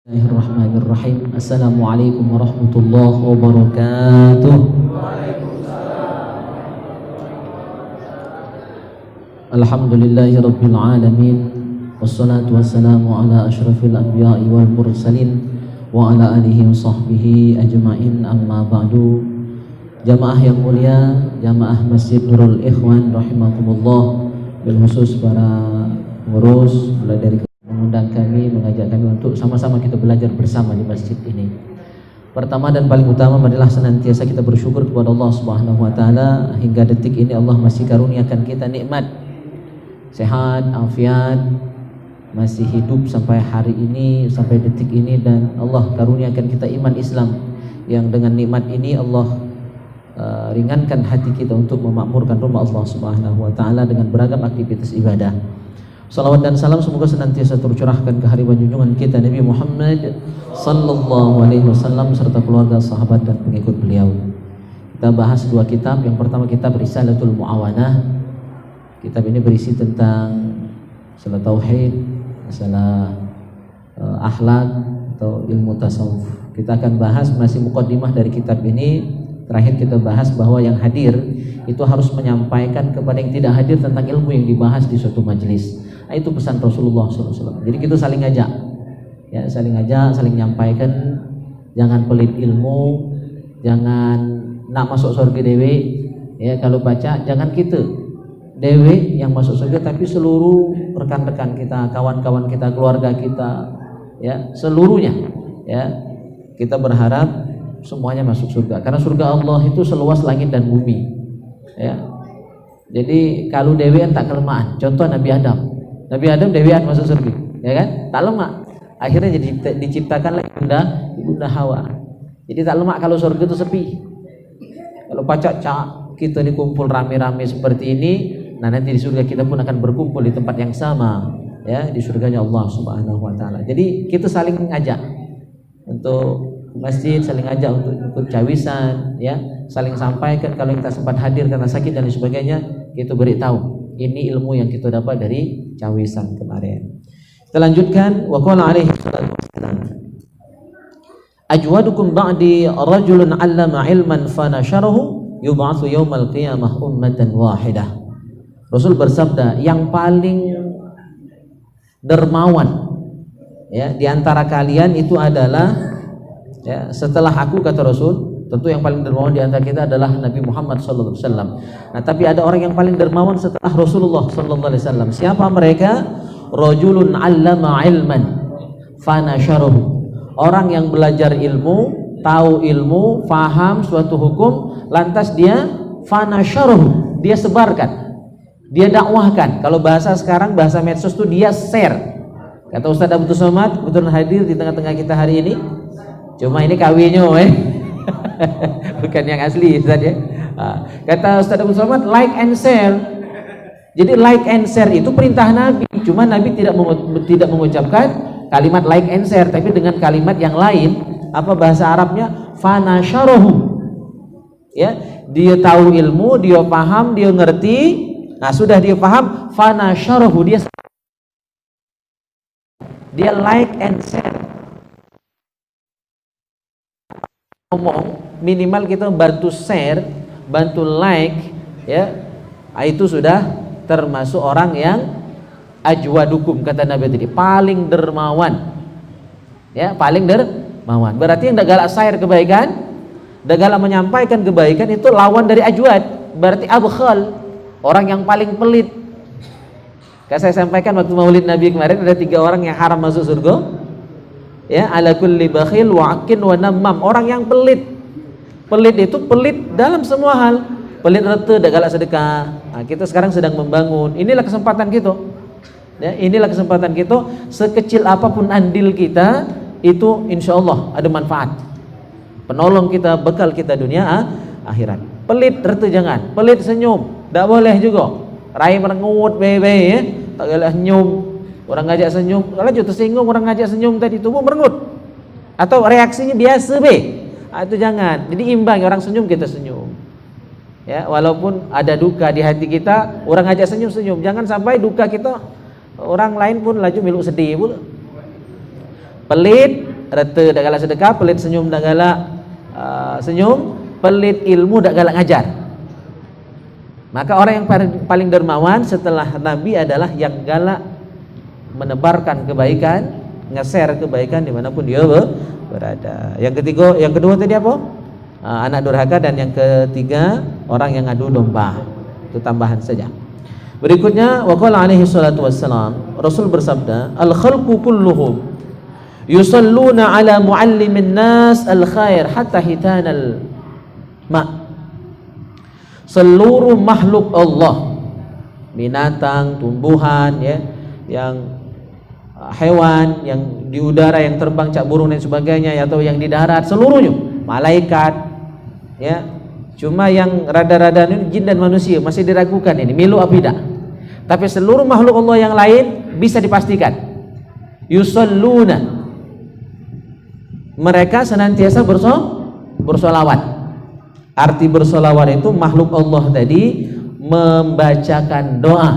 Bismillahirrahmanirrahim. Assalamualaikum warahmatullahi wabarakatuh. Alhamdulillahi rabbil alamin. Wassalatu wassalamu ala asyrafil anbiya'i wal mursalin wa ala alihi wa sahbihi ajma'in, amma ba'du. Jamaah yang mulia, jamaah Masjid Nurul Ikhwan rahimakumullah, bil khusus para pengurus, mulai dari mengundang kami, mengajak kami untuk sama-sama kita belajar bersama di masjid ini. Pertama dan paling utama, marilah senantiasa kita bersyukur kepada Allah Subhanahu wa taala. Hingga detik ini Allah masih karuniakan kita nikmat sehat, afiat, masih hidup sampai hari ini, sampai detik ini, dan Allah karuniakan kita iman Islam yang dengan nikmat ini Allah ringankan hati kita untuk memakmurkan rumah Allah Subhanahu wa taala dengan beragam aktivitas ibadah. Salawat dan salam semoga senantiasa tercurahkan ke hariban junjungan kita Nabi Muhammad sallallahu alaihi wasallam serta keluarga, sahabat dan pengikut beliau. Kita bahas dua kitab. Yang pertama kitab Risalatul Mu'awanah. Kitab ini berisi tentang masalah tauhid, masalah akhlak atau ilmu tasawuf. Kita akan bahas masih muqaddimah dari kitab ini. Terakhir kita bahas bahwa yang hadir itu harus menyampaikan kepada yang tidak hadir tentang ilmu yang dibahas di suatu majelis. Nah, itu pesan Rasulullah SAW. Jadi kita saling ngajak, ya, saling ngajak, saling nyampaikan. Jangan pelit ilmu, jangan nak masuk surga dewe. Ya, kalau baca jangan kita dewe yang masuk surga, tapi seluruh rekan-rekan kita, kawan-kawan kita, keluarga kita, ya, seluruhnya. Ya, kita berharap semuanya masuk surga, karena surga Allah itu seluas langit dan bumi. Ya, jadi kalau dewean tak kelemahan. Contoh Nabi Adam dewean masuk surga, ya kan? Tak lemak. Akhirnya jadi diciptakanlah Ibunda Hawa. Jadi tak lemak kalau surga itu sepi. Kalau pacak kita dikumpul rame-rame seperti ini, nah nanti di surga kita pun akan berkumpul di tempat yang sama, ya, di surganya Allah Subhanahu wa taala. Jadi kita saling ngajak untuk masjid, saling ngajak untuk ikut cawisan, ya, saling sampaikan kalau kita sempat hadir karena sakit dan sebagainya, kita beritahu ini ilmu yang kita dapat dari cawisan kemarin. Kita lanjutkan. Wa qala alaihi salatu wassalam, ajwadukum ba'di rajulun 'allama ilman fanasharahu yub'atsu yaumal qiyamah ummatan wahidah. Rasul bersabda, yang paling dermawan, ya, di antara kalian itu adalah, ya, setelah aku, kata Rasul, tentu yang paling dermawan di antara kita adalah Nabi Muhammad sallallahu alaihi wasallam. Nah, tapi ada orang yang paling dermawan setelah Rasulullah sallallahu alaihi wasallam. Siapa mereka? Rajulun 'allama ilman fanasharahu. Orang yang belajar ilmu, tahu ilmu, faham suatu hukum, lantas dia fanasharahu, dia sebarkan, dia dakwahkan. Kalau bahasa sekarang, bahasa medsos itu dia share. Kata Ustaz Abdul Somad, kebetulan hadir di tengah-tengah kita hari ini. Cuma ini kawinnya, bukan yang asli, Ustaz, ya. Kata Ustaz Abdul Somad, like and share. Jadi like and share itu perintah Nabi. Cuma Nabi tidak mengucapkan kalimat like and share, tapi dengan kalimat yang lain. Apa bahasa Arabnya? Fanasharahu. Ya, dia tahu ilmu, dia paham, dia ngerti. Nah, sudah dia paham, fanasharahu, dia like and share. Ngomong, minimal kita bantu share, bantu like, ya, itu sudah termasuk orang yang ajwadukum, kata Nabi tadi, paling dermawan, ya, paling dermawan. Berarti yang dak galak share kebaikan, dak galak menyampaikan kebaikan, itu lawan dari ajwad. Berarti abkhal, orang yang paling pelit. Kayak saya sampaikan waktu Maulid Nabi kemarin, ada 3 orang yang haram masuk surga. Ya, ala kulli bakhil wa akin wa namam. Orang yang pelit. Pelit itu pelit dalam semua hal. Pelit rete, dak galak sedekah. Nah, kita sekarang sedang membangun. Inilah kesempatan kita. Ya, inilah kesempatan kita. Sekecil apapun andil kita, itu insyaallah ada manfaat. Penolong kita, bekal kita dunia akhirat. Pelit rete jangan. Pelit senyum, dak boleh juga. Rai merengut bebe, ya. Tak galak senyum. Orang ngajak senyum, kalau jatuh tersinggung orang ngajak senyum tadi, tubuh merengut. Atau reaksinya biasa be. Itu jangan. Jadi imbang, orang senyum kita senyum. Ya, walaupun ada duka di hati kita, orang ngajak senyum. Jangan sampai duka kita orang lain pun laju milu sedih pula. Pelit rete dak galak sedekah, pelit senyum dak galak senyum, pelit ilmu dak galak ngajar. Maka orang yang paling dermawan setelah Nabi adalah yang galak menebarkan kebaikan, nge-share kebaikan dimanapun dia berada. Yang kedua tadi apa? Anak durhaka, dan yang ketiga orang yang adu domba. Itu tambahan saja. Berikutnya waqala alaihi salatu wassalam, Rasul bersabda, al khalqu kulluhum yusalluna ala muallimin nas al khair hatta hitanal ma. Seluruh makhluk Allah, binatang, tumbuhan, ya, yang hewan, yang di udara, yang terbang, cak burung dan sebagainya, atau yang di darat, seluruhnya, malaikat, ya. Cuma yang rada-rada ini jin dan manusia masih diragukan ini milu apa tidak. Tapi seluruh makhluk Allah yang lain bisa dipastikan. Yusalluna, mereka senantiasa bersolawat. Arti bersolawat itu makhluk Allah tadi membacakan doa,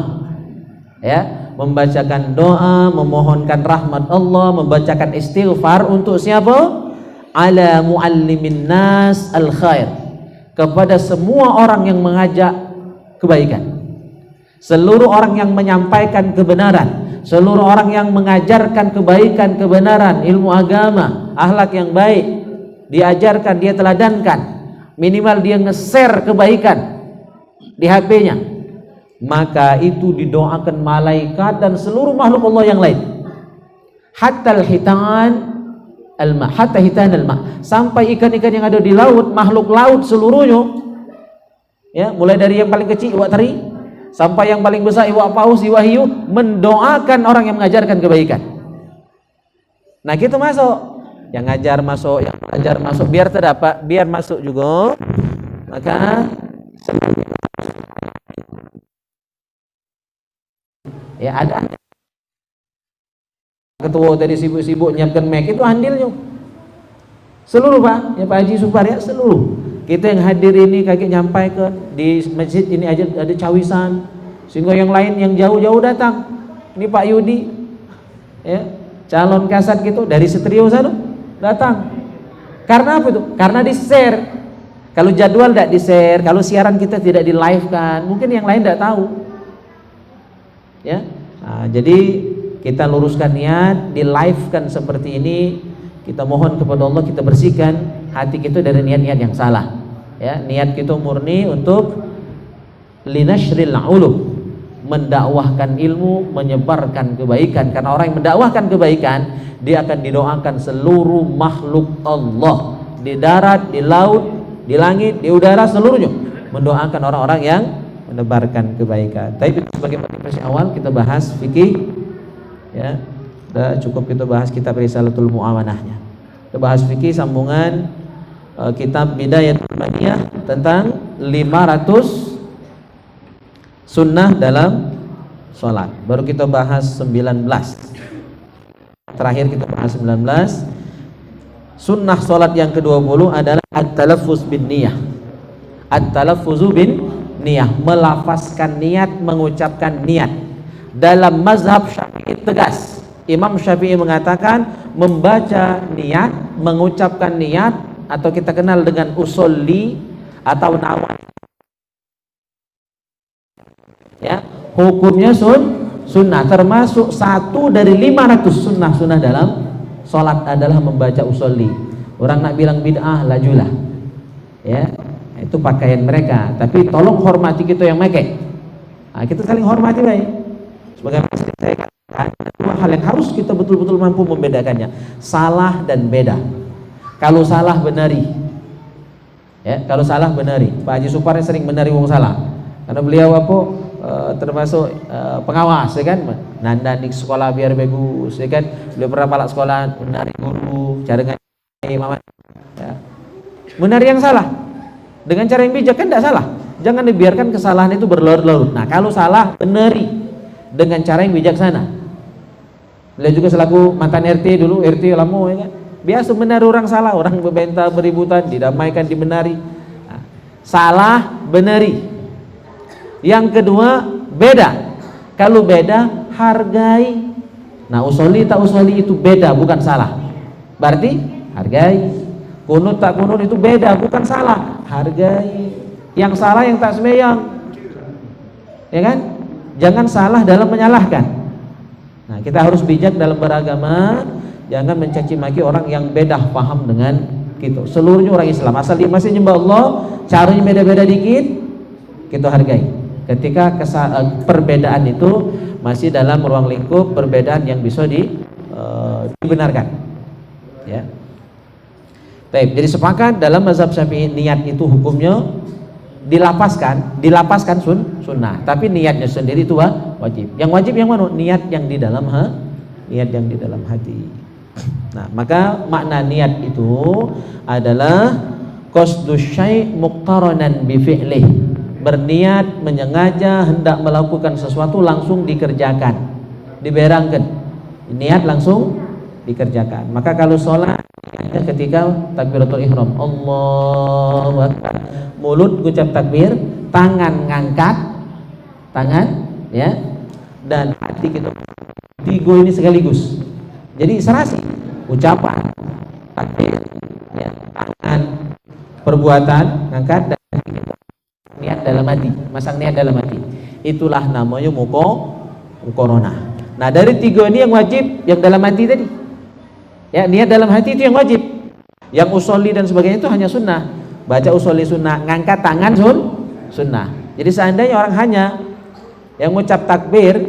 ya, membacakan doa, memohonkan rahmat Allah, membacakan istighfar untuk siapa? Ala muallimin nas al khair, kepada semua orang yang mengajak kebaikan, seluruh orang yang menyampaikan kebenaran, seluruh orang yang mengajarkan kebaikan, kebenaran, ilmu agama, akhlak yang baik, diajarkan, dia teladankan, minimal dia nge-share kebaikan di HP-nya, maka itu didoakan malaikat dan seluruh makhluk Allah yang lain. Hatta al-ma, hatta hitan al-ma, sampai ikan-ikan yang ada di laut, makhluk laut seluruhnya, ya, mulai dari yang paling kecil iwak teri sampai yang paling besar iwak paus, iwak hiu, mendoakan orang yang mengajarkan kebaikan. Nah, kita masuk, yang ngajar masuk, yang mengajar masuk, biar terdapat, biar masuk juga. Maka ya ada ketua tadi sibuk-sibuk nyiapkan mic, itu andilnya seluruh Pak, ya Pak Haji Supar, ya, seluruh kita yang hadir ini kakek nyampaikan di masjid ini aja ada cawisan, sehingga yang lain yang jauh-jauh datang. Ini Pak Yudi, ya, calon kasat gitu dari Setrio sana datang. Karena apa itu? Karena di share. Kalau jadwal tidak di share, kalau siaran kita tidak di live kan, mungkin yang lain tidak tahu, ya. Nah, jadi kita luruskan niat, di live kan seperti ini, kita mohon kepada Allah, kita bersihkan hati kita dari niat-niat yang salah, ya. Niat kita murni untuk linashril ulum, mendakwahkan ilmu, menyebarkan kebaikan. Karena orang yang mendakwahkan kebaikan, dia akan didoakan seluruh makhluk Allah, di darat, di laut, di langit, di udara, seluruhnya mendoakan orang-orang yang menebarkan kebaikan. Tapi sebagai motivasi awal kita bahas fikih, ya, sudah cukup kita bahas kitab Risalatul Muawanahnya. Kita bahas fikih sambungan kitab Bidayatul Maniyah tentang 500 sunnah dalam sholat. Baru kita bahas 19. Terakhir kita bahas 19. Sunnah sholat yang ke-20 adalah at-talaffuz bin niyah. At-talaffuzu bin niyah, melafazkan niat, mengucapkan niat. Dalam mazhab Syafi'i tegas, Imam Syafi'i mengatakan membaca niat, mengucapkan niat, atau kita kenal dengan usolli atau nawa, ya, hukumnya sunnah, termasuk satu dari 500 sunnah dalam sholat adalah membaca usolli. Orang nak bilang bid'ah, lajulah, ya, itu pakaian mereka, tapi tolong hormati kita yang make. Nah, kita saling hormati baik. Sebagai saya katakan, dua hal yang harus kita betul-betul mampu membedakannya, salah dan beda. Kalau salah benari, ya, kalau salah benari. Pak Haji Supar sering benari wong salah, karena beliau apa, termasuk pengawas, ya kan, nandani sekolah biar bagus, ya kan. Beliau pernah palak sekolah menari guru, cara ngaji mama, ya. Menari yang salah dengan cara yang bijak kan tidak salah. Jangan dibiarkan kesalahan itu berlarut-larut. Nah, kalau salah benari dengan cara yang bijaksana. Beliau juga selaku mantan RT dulu, RT lama, ya kan. Biasa benar orang salah, orang berbentak, beributan, didamaikan, dibenari. Nah, salah benari. Yang kedua, beda. Kalau beda, hargai. Nah, usolli tak usolli itu beda, bukan salah. Berarti hargai. Kunut tak kunut itu beda, bukan salah, hargai. Yang salah yang tak sembahyang, ya kan? Jangan salah dalam menyalahkan. Nah, kita harus bijak dalam beragama, jangan mencaci maki orang yang beda paham dengan kita. Seluruhnya orang Islam, asal dia masih nyembah Allah, caranya beda-beda dikit, kita hargai. Ketika perbedaan itu masih dalam ruang lingkup perbedaan yang bisa dibenarkan, ya. Baik, jadi sepakat dalam mazhab Syafi'i niat itu hukumnya dilapaskan sunnah, tapi niatnya sendiri itu wajib. Yang wajib yang mana? Niat yang di dalam hati. Nah, maka makna niat itu adalah qasdus syai' muqtaranan bi fi'lih. Berniat menyengaja hendak melakukan sesuatu langsung dikerjakan, diberangkan. Niat langsung dikerjakan. Maka kalau sholat ketika takbiratul ihram, Allahu Akbar, mulut ucap takbir, tangan ngangkat, ya, dan hati kita tiga ini sekaligus. Jadi serasi ucapan, takbir, ya, tangan, perbuatan ngangkat, dan niat dalam hati, masang niat dalam hati. Itulah namanya muqaranah. Nah, dari tiga ini yang wajib, yang dalam hati tadi. Ya, niat dalam hati itu yang wajib. Yang usolli dan sebagainya itu hanya sunnah. Baca usolli sunnah, ngangkat tangan sunnah. Jadi seandainya orang hanya yang ngucap takbir,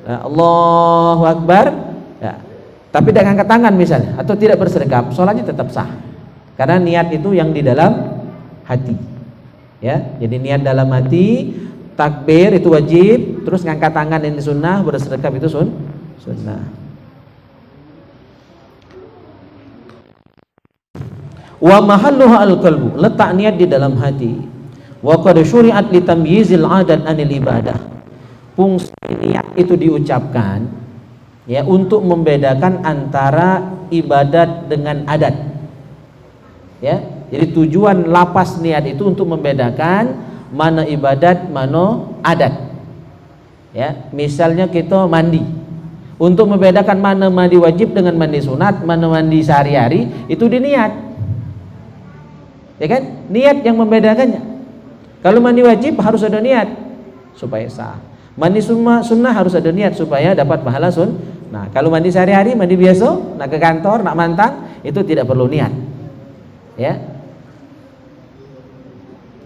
Allahu Akbar, ya, tapi tidak ngangkat tangan misalnya, atau tidak bersedekap, sholatnya tetap sah. Karena niat itu yang di dalam hati. Ya, jadi niat dalam hati, takbir itu wajib, terus ngangkat tangan ini sunnah, bersedekap itu sunnah. Wa mahalluha al-qalbu, letak niat di dalam hati. Wa qad syuri'at li tamyizil 'adat 'anil ibadah. Fungsi niat itu diucapkan ya untuk membedakan antara ibadat dengan adat. Ya, jadi tujuan lapas niat itu untuk membedakan mana ibadat, mana adat. Ya, misalnya kita mandi. Untuk membedakan mana mandi wajib dengan mandi sunat, mana mandi sehari-hari, itu diniat. Ya kan? Niat yang membedakannya. Kalau mandi wajib harus ada niat supaya sah. Mandi sunnah harus ada niat supaya dapat pahala Nah, kalau mandi sehari-hari, mandi biasa, nak ke kantor, nak mantang, itu tidak perlu niat. Ya.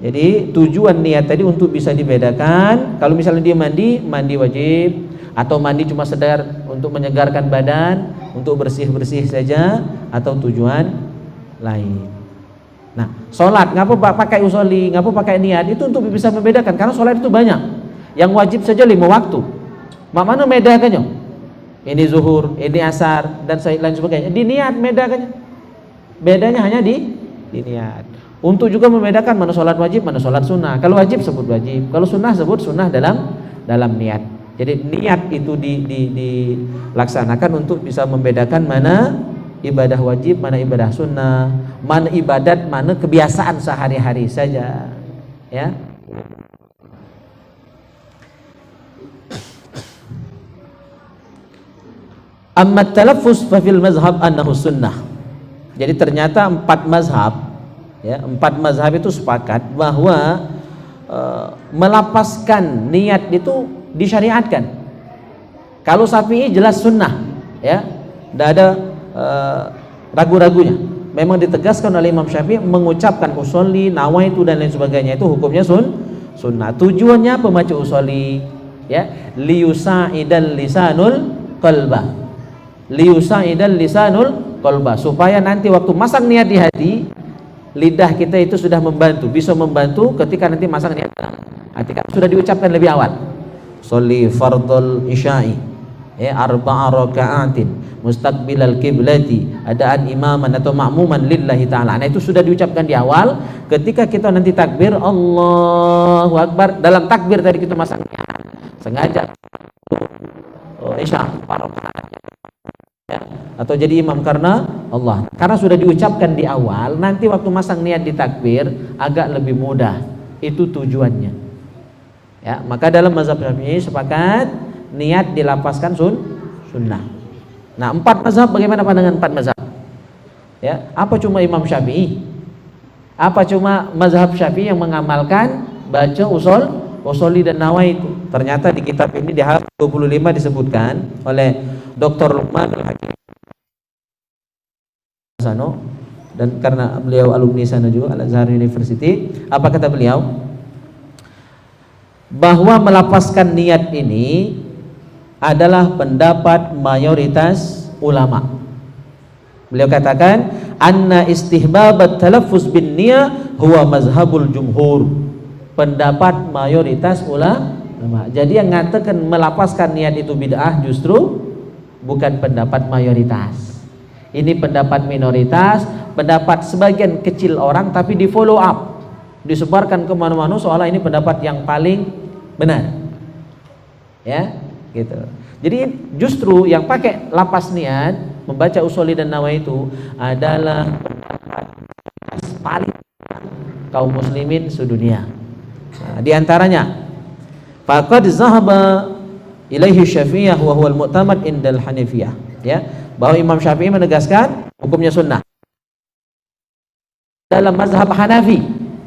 Jadi tujuan niat tadi untuk bisa dibedakan. Kalau misalnya dia mandi wajib, atau mandi cuma sekedar untuk menyegarkan badan, untuk bersih-bersih saja, atau tujuan lain. Nah, sholat ngapa pakai usolli, ngapa pakai niat, itu untuk bisa membedakan. Karena sholat itu banyak. Yang wajib saja 5 waktu. Mana bedakannya? Ini zuhur, ini asar, dan lain sebagainya. Di niat bedakannya. Bedanya hanya di niat. Untuk juga membedakan mana sholat wajib, mana sholat sunnah. Kalau wajib sebut wajib, kalau sunnah sebut sunnah dalam niat. Jadi niat itu dilaksanakan untuk bisa membedakan mana ibadah wajib, mana ibadah sunnah, mana ibadat, mana kebiasaan sehari-hari saja. Ya. Amma talaffuz fa fil mazhab annahu sunnah. Jadi ternyata 4 mazhab itu sepakat bahwa melapaskan niat itu disyariatkan. Kalau Syafi'i jelas sunnah, ya, tidak ada ragu-ragunya. Memang ditegaskan oleh Imam Syafi'i mengucapkan usolli, nawaitu dan lain sebagainya itu hukumnya sunnah. Tujuannya pembaca usolli, ya, liyusa'idal lisanul qalba, supaya nanti waktu masang niat di hati, lidah kita itu sudah bisa membantu ketika nanti masang niat dalam hati. Sudah diucapkan lebih awal. Sholli fardul isya'i, ya, 4 raka'atin mustaqbilal kiblati, adaan imaman atau ma'muman lillahi ta'ala. Nah, itu sudah diucapkan di awal. Ketika kita nanti takbir Allahu Akbar, dalam takbir tadi kita masang niat, sengaja isya' 4 rakaat, ya, atau jadi imam karena Allah. Karena sudah diucapkan di awal, nanti waktu masang niat di takbir agak lebih mudah. Itu tujuannya. Ya, maka dalam mazhab Syafi'i sepakat niat dilapaskan sunnah. Nah, 4 mazhab, bagaimana pandangan 4 mazhab? Ya, apa cuma Imam Syafi'i? Apa cuma mazhab Syafi'i yang mengamalkan baca usuli dan nawaitu? Ternyata di kitab ini di halaman 25 disebutkan oleh Dr. Luqman Al-Hakim Sano, dan karena beliau alumni sana juga, Al-Azhar University. Apa kata beliau? Bahwa melapaskan niat ini adalah pendapat mayoritas ulama. Beliau katakan, anna istihbabat talaffuz bin niyah huwa mazhabul jumhur. Pendapat mayoritas ulama. Jadi yang mengatakan melapaskan niat itu bid'ah justru bukan pendapat mayoritas. Ini pendapat minoritas, pendapat sebagian kecil orang, tapi di follow up, disebarkan kemana-mana seolah ini pendapat yang paling benar. Ya, gitu. Jadi justru yang pakai lapas niat membaca usuli dan nawaitu adalah pendapat paling kaum muslimin sedunia. Nah, di antaranya faqad zahaba ilaihi Syafi'iyah wa huwa al-mu'tamad indal Hanifiyah, ya, bahwa Imam Syafi'i menegaskan hukumnya sunnah. Dalam mazhab Hanafi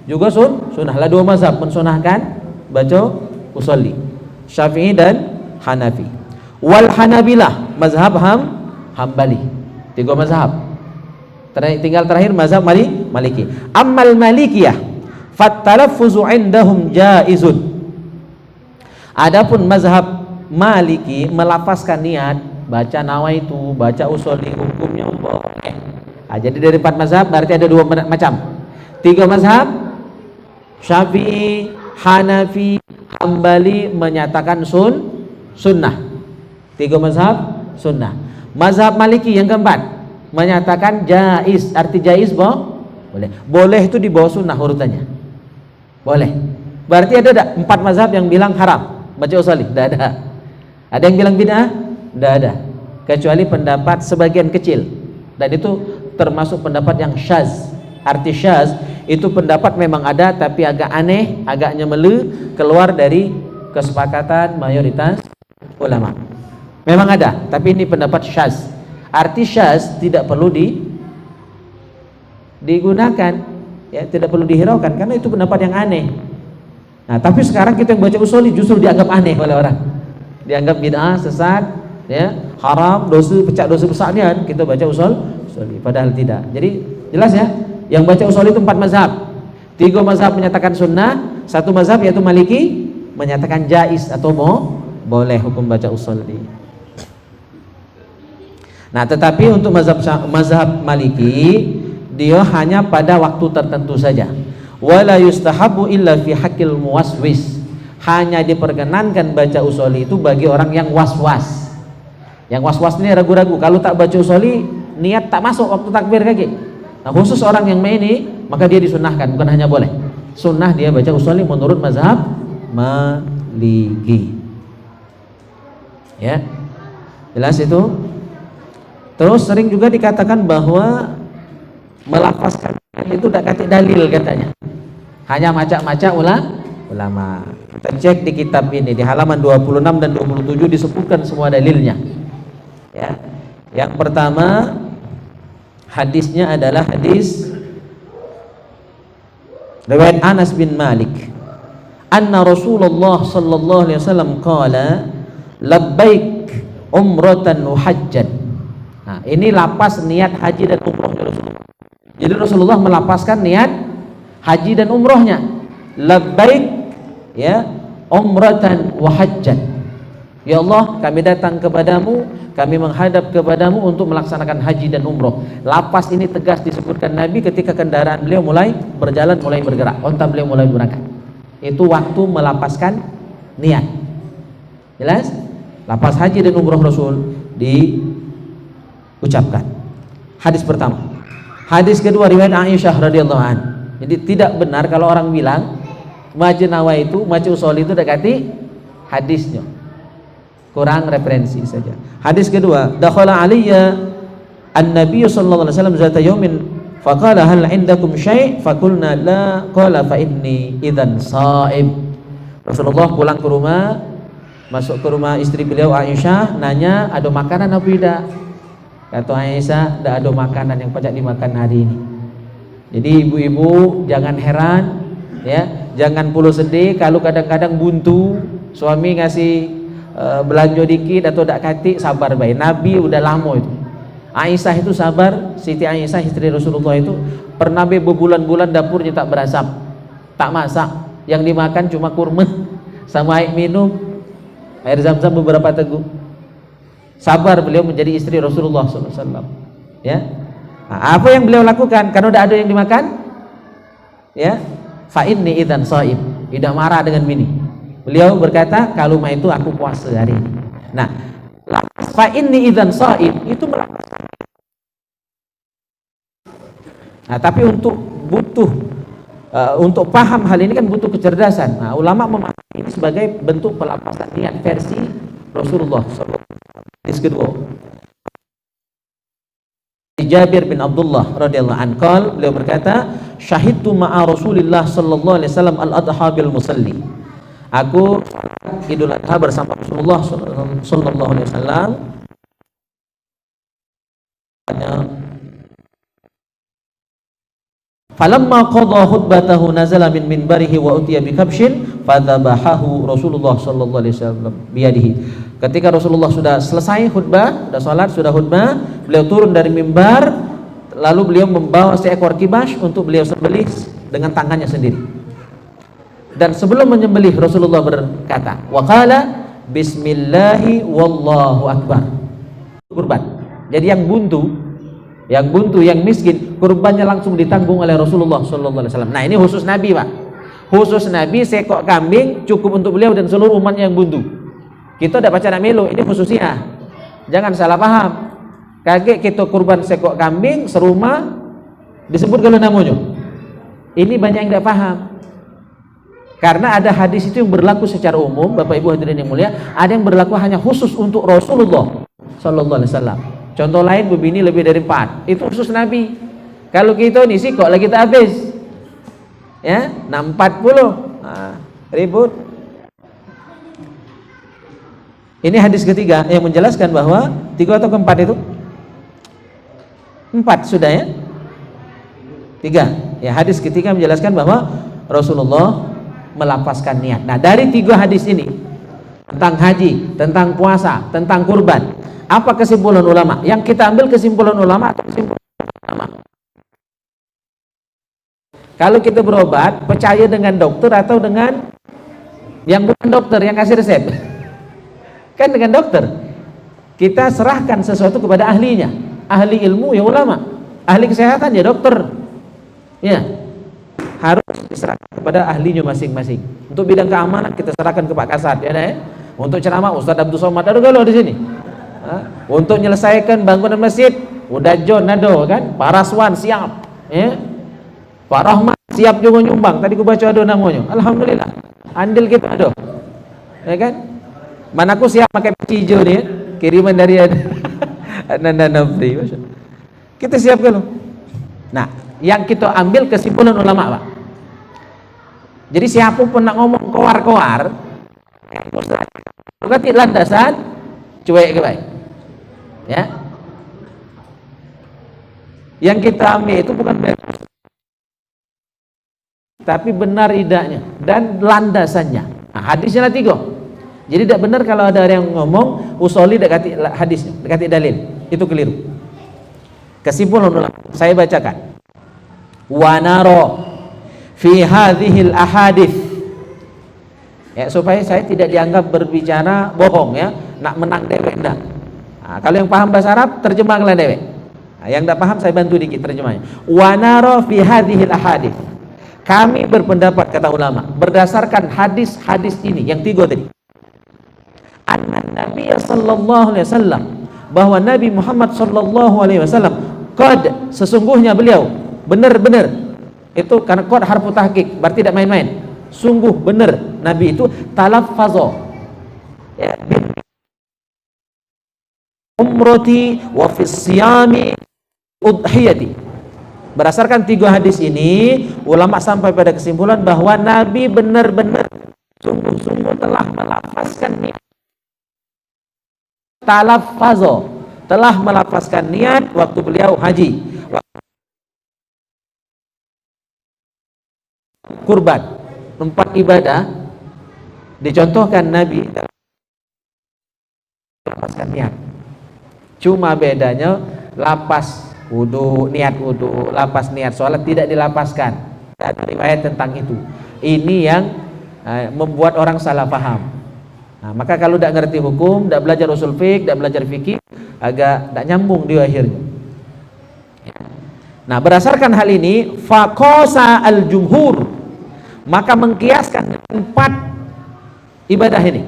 juga sunnah. Lah dua mazhab mensunahkan baca usolli, Syafi'i dan Hanafi. Wal Hanabilah mazhab Hambali. 3 mazhab. Tinggal terakhir mazhab Maliki. Ammal Malikiyah fattalaffuzu indahum jaizun. Adapun mazhab Maliki melafazkan niat, baca nawaitu, baca usolli, hukumnya boleh. Jadi dari 4 mazhab berarti ada 2 macam. 3 mazhab Syafi'i, Hanafi, Hambali menyatakan sunnah. 3 mazhab sunnah. Mazhab Maliki yang keempat menyatakan jaiz. Arti jaiz boleh. Boleh itu di bawah sunnah urutannya. Boleh. Berarti ada 4 mazhab yang bilang haram baca usolli? Tidak ada. Ada yang bilang bid'ah? Tidak ada. Kecuali pendapat sebagian kecil. Dan itu termasuk pendapat yang syaz. Arti syaz itu pendapat memang ada tapi agak aneh, agak nyemelu, keluar dari kesepakatan mayoritas ulama. Memang ada, tapi ini pendapat syaz. Arti syaz tidak perlu digunakan, ya, tidak perlu dihiraukan karena itu pendapat yang aneh. Nah, tapi sekarang kita yang baca usolli justru dianggap aneh oleh orang. Dianggap bid'ah, sesat, ya, haram, dosa, pecah dosa besarnya kita baca usolli, padahal tidak. Jadi jelas ya, yang baca usolli itu 4 mazhab. 3 mazhab menyatakan sunnah, 1 mazhab yaitu Maliki menyatakan jaiz atau boleh hukum baca usolli. Nah, tetapi untuk mazhab Maliki dia hanya pada waktu tertentu saja. Wala yustahabu illa fi haqqil muwaswis. Hanya diperkenankan baca usolli itu bagi orang yang was-was. Yang was-was ini ragu-ragu, kalau tak baca usolli niat tak masuk waktu takbir kaki. Nah, khusus orang yang ini maka dia disunahkan, bukan hanya boleh. Sunnah dia baca usolli menurut mazhab Maliki. Ya. Jelas itu? Terus sering juga dikatakan bahwa melafazkan itu tidak kata dalil katanya. Hanya macam-macam ulama. Kita cek di kitab ini di halaman 26 dan 27 disebutkan semua dalilnya. Ya. Yang pertama hadisnya adalah hadis riwayat Anas bin Malik. Anna Rasulullah sallallahu alaihi wasallam qala labbaik umratan wa hajjan. Nah, ini lapas niat haji dan umrohnya Rasulullah. Jadi Rasulullah melapaskan niat haji dan umrohnya. Labbaik, ya, umratan wa hajjan. Ya Allah, kami datang kepadamu, kami menghadap kepadamu untuk melaksanakan haji dan umroh. Lapas ini tegas disebutkan Nabi ketika kendaraan beliau mulai berjalan, mulai bergerak, onta beliau mulai berangkat. Itu waktu melapaskan niat. Jelas? Lapas haji dan umroh Rasul diucapkan. Hadis pertama. Hadis kedua riwayat Aisyah radhiyallahu an. Jadi tidak benar kalau orang bilang maca nawaitu, maca usolli itu dekati hadisnya. Kurang referensi saja. Hadis kedua, dakhala alayya an-nabiy sallallahu alaihi wasallam zata yaumin faqala hal indakum syai' faqulna la qala fa inni idzan sha'ib. Rasulullah pulang ke rumah, masuk ke rumah istri beliau Aisyah, nanya ada makanan apa tidak? Kata Aisyah, tidak ada makanan yang pacak dimakan hari ini. Jadi ibu-ibu jangan heran, ya, jangan puluh sedih kalau kadang-kadang buntu, suami ngasih belanja dikit atau tak katik, sabar baik. Nabi udah lama itu. Aisyah itu sabar, Siti Aisyah istri Rasulullah itu pernah berbulan-bulan dapurnya tak berasap, tak masak, yang dimakan cuma kurma sama air minum, air zam-zam beberapa teguk. Sabar beliau menjadi istri Rasulullah SAW. Ya, nah, apa yang beliau lakukan? Karena udah ada yang dimakan, ya, fa inni idzan shaim, tidak marah dengan bini. Beliau berkata, kalau mah itu aku puasa hari ini. Nah, fa inni idzan shaim itu nah, tapi untuk paham hal ini kan butuh kecerdasan. Nah, ulama memahami ini sebagai bentuk pelapasan niat versi Rasulullah SAW. Hadis kedua, Jabir bin Abdullah radhiyallahu anhu, beliau berkata, syahidtu ma'a Rasulillah sallallahu alaihi wasallam al-adha bil musalli. Aku Idul Adha bersama Rasulullah sallallahu alaihi wasallam. Falamma qadha khutbatahu nazala min minbarihi wa utiya bi kabshin fadhabahahu Rasulullah sallallahu alaihi wasallam biyadihi. Ketika Rasulullah sudah selesai khutbah, sudah salat, sudah khutbah, beliau turun dari mimbar, lalu beliau membawa seekor kibas untuk beliau sembelih dengan tangannya sendiri. Dan sebelum menyembelih Rasulullah berkata, wa qala bismillahi wallahu akbar. Kurban. Jadi yang buntu, yang miskin, kurbannya langsung ditanggung oleh Rasulullah sallallahu alaihi wasallam. Nah, ini khusus Nabi, Pak. Khusus Nabi, seekor kambing cukup untuk beliau dan seluruh umatnya yang buntu. Kita tidak baca nak melo, ini khususnya. Jangan salah paham. Kaget kita kurban seekor kambing serumah disebut kalau namanya. Ini banyak yang tidak paham. Karena ada hadis itu yang berlaku secara umum, Bapak Ibu hadirin yang mulia, ada yang berlaku hanya khusus untuk Rasulullah sallallahu alaihi wasallam. Contoh lain, berbini lebih dari 4, itu khusus Nabi. Kalau kita ini sih kok lagi tak habis, ya, 40, ribut. Ini hadis ketiga yang menjelaskan bahwa 3 atau keempat itu 4 sudah, ya, 3. Ya, hadis ketiga menjelaskan bahwa Rasulullah melapaskan niat. Nah, dari 3 hadis ini tentang haji, tentang puasa, tentang kurban, apa kesimpulan ulama? Yang kita ambil kesimpulan ulama atau kesimpulan ulama? Kalau kita berobat, percaya dengan dokter atau dengan yang bukan dokter, yang kasih resep? Kan dengan dokter. Kita serahkan sesuatu kepada ahlinya. Ahli ilmu ya ulama, ahli kesehatan ya dokter. Ya, harus diserahkan kepada ahlinya masing-masing. Untuk bidang keamanan kita serahkan ke Pak Kasat, ya. Untuk ceramah Ustadz Abdul Somad ada galau di sini. Untuk menyelesaikan bangunan masjid udah John Nado kan, Pak Raswan siap, ya. Pak Rahmat siap juga nyumbang. Tadi aku baca ada namanya. Alhamdulillah. Andil kita ada. Ya kan? Mana aku siap pakai peci hijau nih, ya? Kiriman dari Nanda Nafri. Kita siap kan? Nah, yang kita ambil kesimpulan ulama, Pak. Jadi siapapun nak ngomong koar-koar, berarti landasan cuek ke baik. Ya. Yang kita ambil itu bukan benar, tapi benar idanya dan landasannya. Nah, hadisnya 3. Jadi tidak benar kalau ada yang ngomong usoli dekati hadisnya, dekati dalil. Itu keliru. Kesimpulan ulama saya bacakan. Wa naro fi hadhil ahadits, ya, supaya saya tidak dianggap berbicara bohong, ya, nak menang dewek dah. Nah, kalau yang paham bahasa Arab terjemahkanlah dewek. Nah, yang tidak paham saya bantu dikit terjemahnya. Wa naro fi hadhil ahadits, kami berpendapat, kata ulama, berdasarkan hadis-hadis ini yang 3 tadi, anna Nabi sallallahu alaihi wasallam, bahwa Nabi Muhammad sallallahu alaihi wasallam, qad, sesungguhnya beliau, benar-benar, itu karena qad harfu tahqiq, berarti tidak main-main, sungguh benar Nabi itu talaffazo, ya, umrati wa fis siyami udhiyati. Berdasarkan 3 hadis ini, ulama sampai pada kesimpulan bahwa Nabi benar-benar sungguh-sungguh telah melafazkan talaffazo, telah melafazkan niat waktu beliau haji. Kurban, 4 ibadah dicontohkan Nabi melafazkan niat. Cuma bedanya lapas wudu, niat wudu, lapas niat sholat tidak dilapaskan. Ada riwayat tentang itu. Ini yang membuat orang salah paham. Nah, maka kalau tidak ngerti hukum, tidak belajar usul fiqh, tidak belajar fikih, agak tidak nyambung di akhirnya. Nah, berdasarkan hal ini, faqasa al-jumhur, maka mengkiaskan 4 ibadah ini.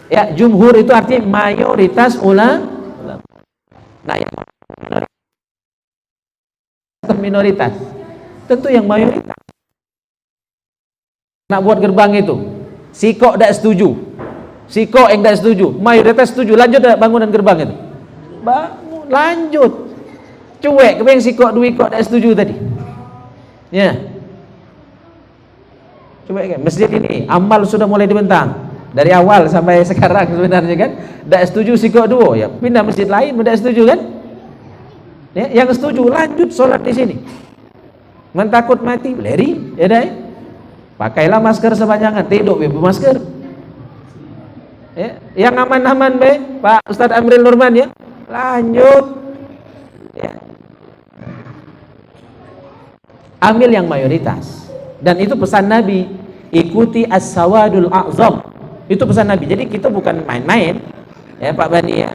Ya, jumhur itu artinya mayoritas ulama. Nah, yang minoritas, tentu yang mayoritas. Nak buat gerbang itu, si kok tidak setuju, si kok yang tidak setuju, mayoritas setuju, lanjut bangunan gerbang itu, bangun, lanjut, cuek, kebayang si kok, dua kok tidak setuju tadi, ya, cuek kan, masjid ini, amal sudah mulai dibentang, dari awal sampai sekarang sebenarnya kan, tidak setuju si kok dua, ya pindah masjid lain, tidak setuju kan, ya, yang setuju lanjut sholat di sini, mentakut mati, leri, ya dah. Pakailah masker sepanjangan, tidak bermasker. Ya, yang aman-aman be, Pak Ustadz Amril Nurman ya, lanjut. Ya. Ambil yang mayoritas. Dan itu pesan Nabi, ikuti as-sawadul a'zam. Itu pesan Nabi. Jadi kita bukan main-main, ya Pak Bani ya.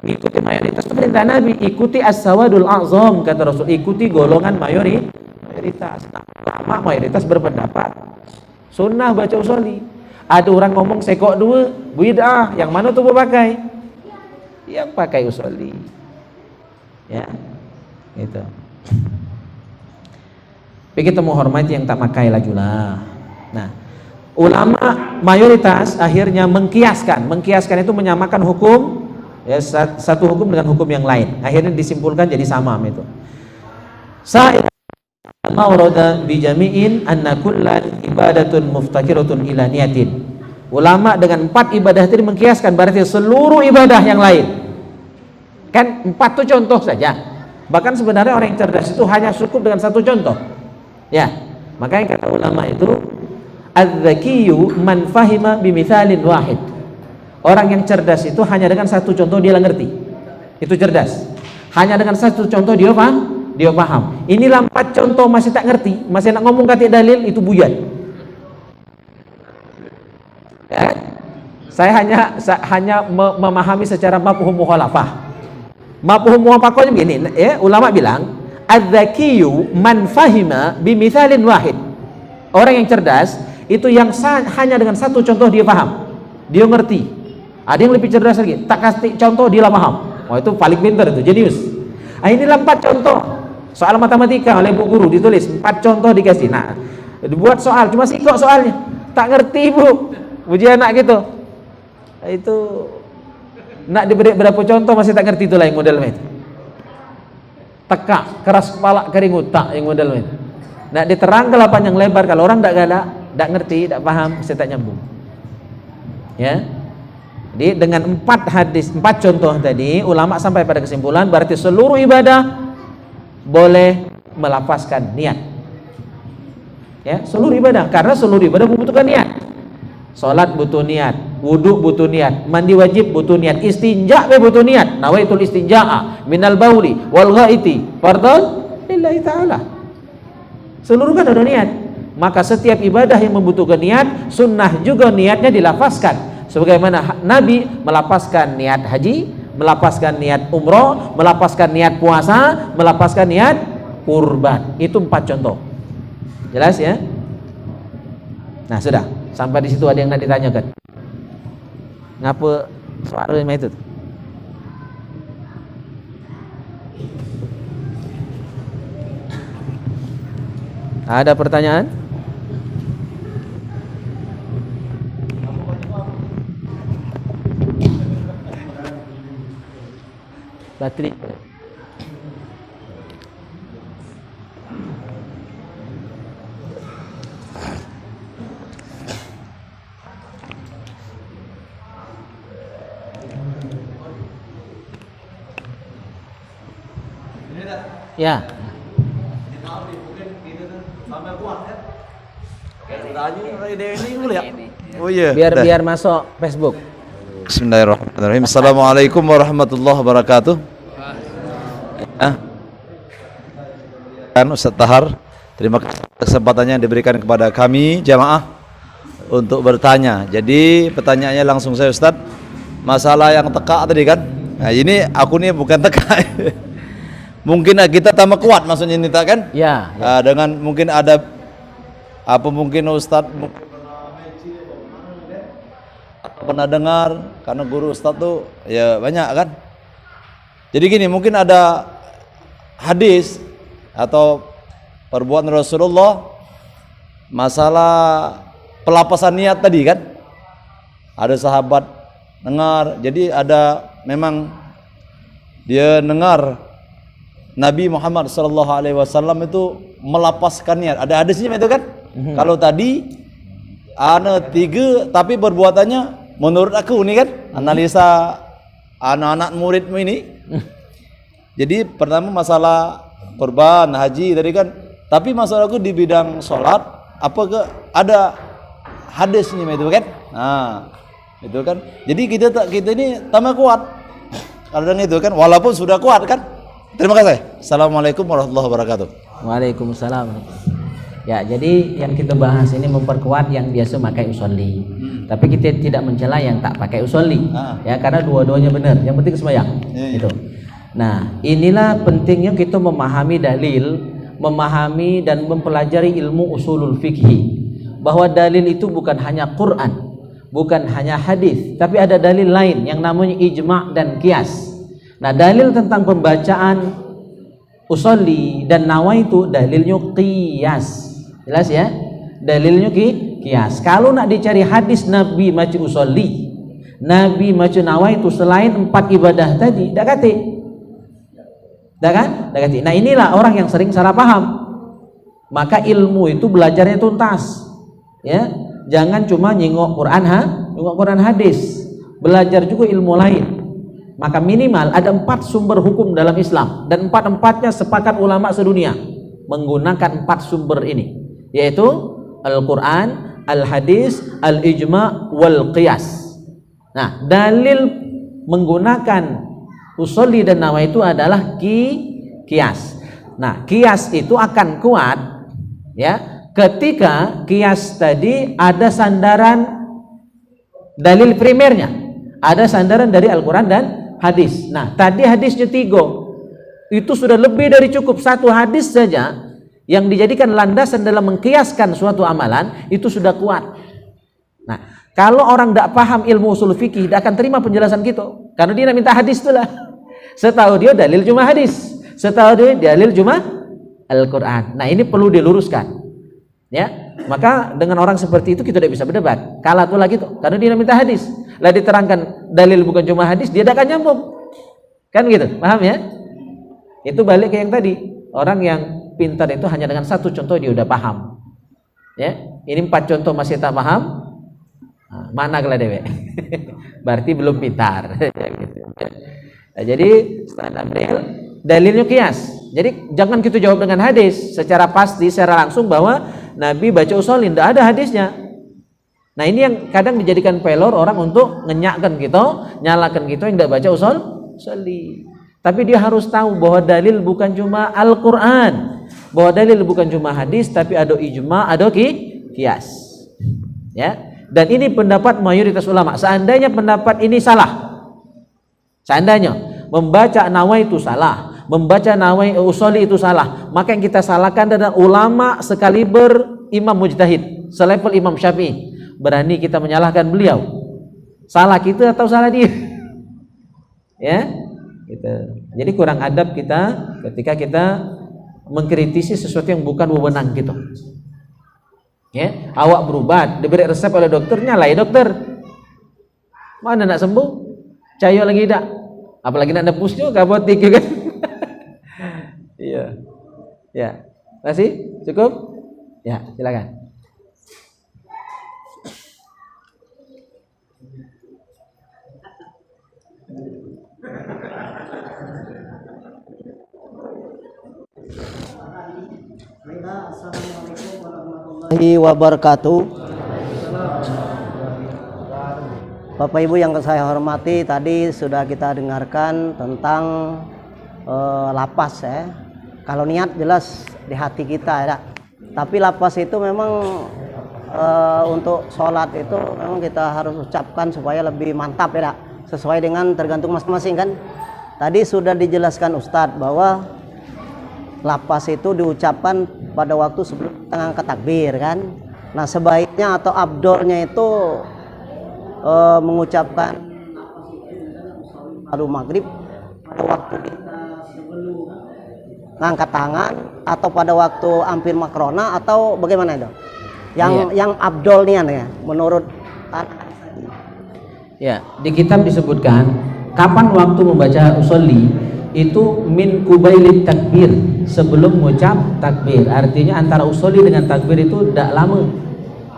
Ikuti mayoritas itu perintah Nabi, ikuti as-sawadul a'zam kata Rasul, ikuti golongan mayoritas. Nah, lama mayoritas berpendapat sunnah baca usolli. Ada orang ngomong sekok 2 bid'ah, yang mana tuh pakai? Yang pakai usolli. Ya, gitu. Tapi kita mau hormati yang tak pakai lagi lah. Nah, ulama mayoritas akhirnya mengkiaskan itu menyamakan hukum, ya, satu hukum dengan hukum yang lain. Akhirnya disimpulkan jadi sama itu. Saya maurada bijami'in anna kullan ibadatun muftakiratun ila niyatin. Ulama dengan 4 ibadah tadi mengkiaskan berarti seluruh ibadah yang lain. Kan 4 itu contoh saja. Bahkan sebenarnya orang yang cerdas itu hanya cukup dengan 1 contoh. Ya, makanya kata ulama itu az-zakiyyu man fahima bimithalin wahid. Orang yang cerdas itu hanya dengan 1 contoh dia ngerti. Itu cerdas. Hanya dengan 1 contoh dia paham. Inilah 4 contoh masih tak ngerti, masih nak ngomong kata dalil, itu buyat. Ya. Saya hanya memahami secara mafhum mukhalafah. Mafhum mukhalafahnya begini, ya, ulama bilang az-zakiyyu man fahima bimithalin wahid. Orang yang cerdas itu yang hanya dengan 1 contoh dia paham, dia ngerti. Ada yang lebih cerdas lagi, tak kasih contoh dia paham. Oh, itu paling pintar itu, jenius. Inilah 4 contoh. Soal matematika oleh Bu Guru ditulis 4 contoh dikasih. Nah, dibuat soal cuma sikok soalnya. Tak ngerti Bu. Ujian anak gitu. Itu nak diberi berapa contoh masih tak ngerti, itulah yang model itu. Teka, keras kepala, kering otak yang model itu. Nak diterang ke panjang lebar, kalau orang tak galak, tak ngerti, tak paham, saya tak nyambung. Ya. Jadi dengan 4 contoh tadi ulama sampai pada kesimpulan berarti seluruh ibadah boleh melafazkan niat. Ya, seluruh ibadah, karena seluruh ibadah membutuhkan niat. Salat butuh niat, wudu butuh niat, mandi wajib butuh niat, istinja butuh niat. Nawaitul istinja'a minal bauli wal ghaiti fardhan lillahi ta'ala. Seluruh kan ada niat. Maka setiap ibadah yang membutuhkan niat, sunnah juga niatnya dilafazkan. Sebagaimana Nabi melafazkan niat haji, melafazkan niat umroh, melafazkan niat puasa, melafazkan niat kurban. Itu 4 contoh. Jelas ya? Nah, sudah. Sampai di situ ada yang nak ditanyakan. Ngapa suara itu? Ada pertanyaan? Baterai. Ya. Oh iya. Biar masuk Facebook. Bismillahirrahmanirrahim. Assalamualaikum warahmatullahi wabarakatuh. Kan Ustaz Tahar, terima kasih kesempatannya yang diberikan kepada kami jamaah untuk bertanya. Jadi pertanyaannya langsung saya Ustaz. Masalah yang teka tadi kan. Nah, ini aku nih bukan teka. Mungkin kita tambah kuat maksudnya ini tak kan? Ya. Dengan mungkin ada apa mungkin Ustaz pernah dengar karena guru Ustaz tuh ya banyak kan. Jadi gini, mungkin ada hadis atau perbuatan Rasulullah masalah pelapasan niat tadi kan. Ada sahabat dengar, jadi ada memang dia dengar Nabi Muhammad SAW itu melapaskan niat. Ada hadisnya itu kan? Kalau tadi ana 3 tapi perbuatannya menurut aku nih kan, analisa anak-anak muridmu ini. Jadi pertama masalah kurban, haji tadi kan. Tapi masalah aku di bidang sholat, apakah ada hadisnya itu kan? Nah, itu kan. Jadi kita ini tambah kuat. Kadang itu kan, walaupun sudah kuat kan. Terima kasih. Assalamualaikum warahmatullahi wabarakatuh. Waalaikumsalam. Ya, jadi yang kita bahas ini memperkuat yang biasa pakai usolli. Tapi kita tidak mencela yang tak pakai usolli. Ya, karena dua-duanya benar. Yang penting sembahyang. Itu. Nah, inilah pentingnya kita memahami dalil, memahami dan mempelajari ilmu usulul fikih. Bahwa dalil itu bukan hanya Quran, bukan hanya hadis, tapi ada dalil lain yang namanya ijma' dan qiyas. Nah, dalil tentang pembacaan usolli dan nawaitu dalilnya qiyas. Jelas ya? Dalilnya qiyas. Kalau nak dicari hadis Nabi maca usolli, Nabi maca nawaitu selain 4 ibadah tadi, dak kate. Dak kan? Dak kate. Nah, inilah orang yang sering salah paham. Maka ilmu itu belajarnya tuntas. Ya, jangan cuma nyingok Quran nyingok Quran hadis. Belajar juga ilmu lain. Maka minimal ada 4 sumber hukum dalam Islam dan 4-empatnya sepakat ulama sedunia menggunakan 4 sumber ini, yaitu Al-Quran, Al-Hadis, Al-Ijma' wal Qiyas. Nah, dalil menggunakan usolli dan nawaitu adalah qiyas. Nah, qiyas itu akan kuat ya ketika qiyas tadi ada sandaran dalil primernya, ada sandaran dari Al-Quran dan hadis. Nah, tadi hadisnya 3. Itu sudah lebih dari cukup. 1 hadis saja yang dijadikan landasan dalam mengkiaskan suatu amalan itu sudah kuat. Nah, kalau orang tidak paham ilmu usul fikih, tidak akan terima penjelasan kita. Karena dia nak minta hadis itulah. Setahu dia dalil cuma hadis. Setahu dia dalil cuma Al-Quran. Nah, ini perlu diluruskan. Ya, maka dengan orang seperti itu kita tidak bisa berdebat. Kalah tuh lagi tuh, karena dia nak minta hadis. Lah diterangkan dalil bukan cuma hadis, dia tidak akan nyambung. Kan gitu, paham ya? Itu balik ke yang tadi. Orang yang pintar itu hanya dengan 1 contoh dia udah paham. Ya, ini 4 contoh masih tak paham. Nah, mana kalau dewe? Berarti belum pintar. Nah, jadi standar dalilnya qiyas. Jadi jangan kita jawab dengan hadis secara pasti, secara langsung bahwa Nabi baca usolli, tidak ada hadisnya. Nah, ini yang kadang dijadikan pelor orang untuk ngenyakkan kita, nyalakan kita yang tidak baca usolli. Tapi dia harus tahu bahwa dalil bukan cuma Al-Quran, bahwa dalil bukan cuma hadis, tapi ada ijma, ada qiyas. Ya, dan ini pendapat mayoritas ulama. Seandainya pendapat ini salah, seandainya membaca nawaitu salah, membaca nawai usolli itu salah, maka yang kita salahkan adalah ulama sekaliber imam mujtahid, selevel Imam Syafi'i. Berani kita menyalahkan beliau? Salah kita atau salah dia? Ya, gitu. Jadi kurang adab kita ketika kita mengkritisi sesuatu yang bukan wewenang gitu. Ya, awak berobat, diberi resep oleh dokternya, lah ya dokter. Mana nak sembuh? Cayo lagi tak? Apalagi nak nebusnya kabotik kan? Iya. Ya. Masih? Cukup? Ya, silakan. Assalamualaikum warahmatullahi wabarakatuh. Bapak Ibu yang saya hormati, tadi sudah kita dengarkan tentang lapas ya. Kalau niat jelas di hati kita ya. Tapi lapas itu memang untuk sholat itu memang kita harus ucapkan supaya lebih mantap ya, sesuai dengan tergantung masing-masing kan. Tadi sudah dijelaskan Ustadz bahwa lapas itu diucapkan pada waktu sebelum kita ngangkat takbir kan. Nah sebaiknya atau abdolnya itu mengucapkan baru maghrib pada waktu kita sebelum ngangkat tangan atau pada waktu hampir makrona atau bagaimana itu? Yang abdolnya ya menurut ya, di kitab disebutkan kapan waktu membaca usolli itu min kubailit takbir, sebelum mengucap takbir. Artinya antara usolli dengan takbir itu tidak lama.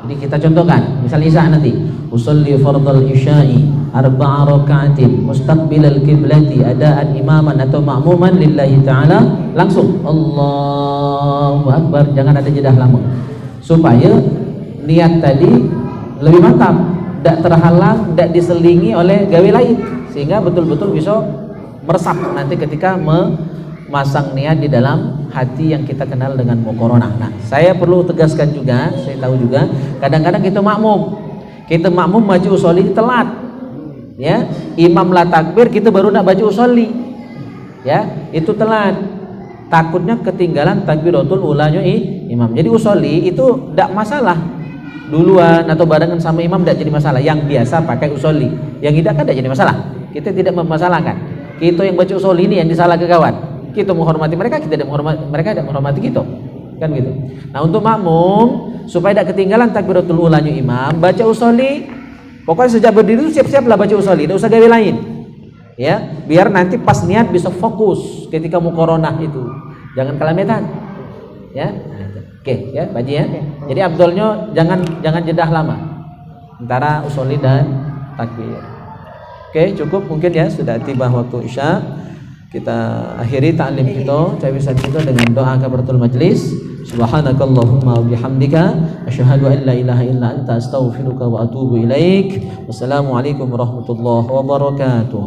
Jadi kita contohkan, misal isya nanti usolli fardal isya'i arba'a raka'atin mustaqbilal qiblati adaan imaman atau ma'muman lillahi ta'ala, langsung Allahu Akbar, jangan ada jeda lama, supaya niat tadi lebih mantap, tidak terhalang, tidak diselingi oleh gawe lain, sehingga betul-betul bisa meresap nanti ketika memasang niat di dalam hati yang kita kenal dengan muqaranah. Nah, saya perlu tegaskan juga, saya tahu juga kadang-kadang kita makmum baca usolli telat ya, imam lah takbir kita baru nak baca usolli ya, itu telat, takutnya ketinggalan takbiratul ulanya imam. Jadi usolli itu tidak masalah duluan atau barengan sama imam, tidak jadi masalah. Yang biasa pakai usolli, yang tidak kan tidak jadi masalah, kita tidak memasalahkan. Kita yang baca usolli ini yang disalah ke kawan, kita menghormati mereka, kita tidak menghormati mereka, tidak menghormati kita, kan gitu. Nah untuk makmum supaya tidak ketinggalan takbiratul ulanya imam, baca usolli, pokoknya sejak berdiri itu siap-siaplah baca usolli, tidak usah gawe lain ya, biar nanti pas niat bisa fokus ketika muqaranah itu, jangan kelametan ya. Oke ya Pak Haji ya. Jadi abdolnya jangan jedah lama antara usolli dan takbir. Oke, cukup mungkin ya, sudah tiba waktu isya. Kita akhiri ta'lim kita, cawisan kita dengan doa kafaratul majlis. Subhanakallahumma wa bihamdika asyhadu an la ilaha illa anta astaghfiruka wa atubu ilaik. Wassalamualaikum warahmatullahi wabarakatuh.